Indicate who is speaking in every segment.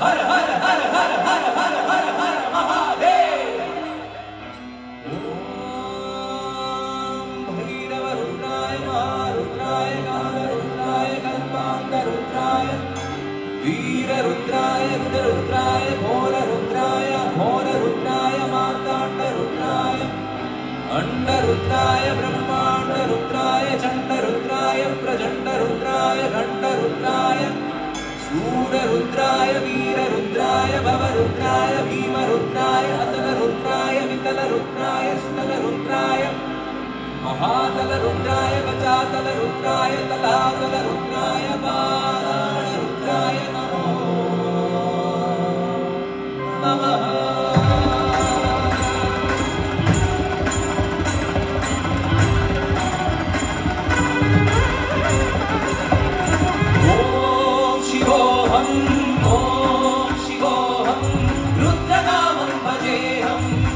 Speaker 1: हर हर हर हर हर हर हर हर महादेव। ओम भैरव रुद्राय महारुद्राय कालरुद्राय कल्पान्तरुद्राय वीररुद्राय रुद्ररुद्राय घोररुद्राय घोररुद्राय मार्ताण्डरुद्राय अंडरुद्राय ब्रह्माण्डरुद्राय चण्डरुद्राय प्रचण्डरुद्राय घण्टरुद्राय सूररुद्राय वीररुद्राय भवरुद्राय भीमरुद्राय अतलरुद्राय वितलरुद्राय सुतलरुद्राय महातलरुद्राय वचातलरुद्राय तलातलरुद्राय पातालरुद्राय नमो नमः।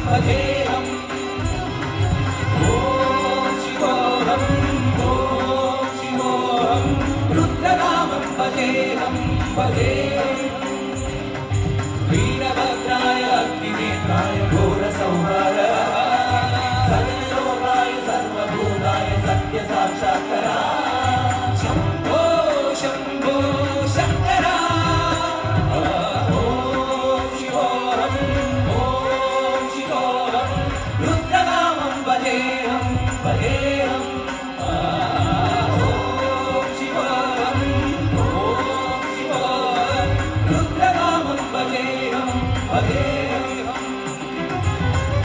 Speaker 1: भजेहम् ॐ शिवोऽहम् ॐ शिवोऽहम् रुद्रनामं भजेहम् भजेहम्।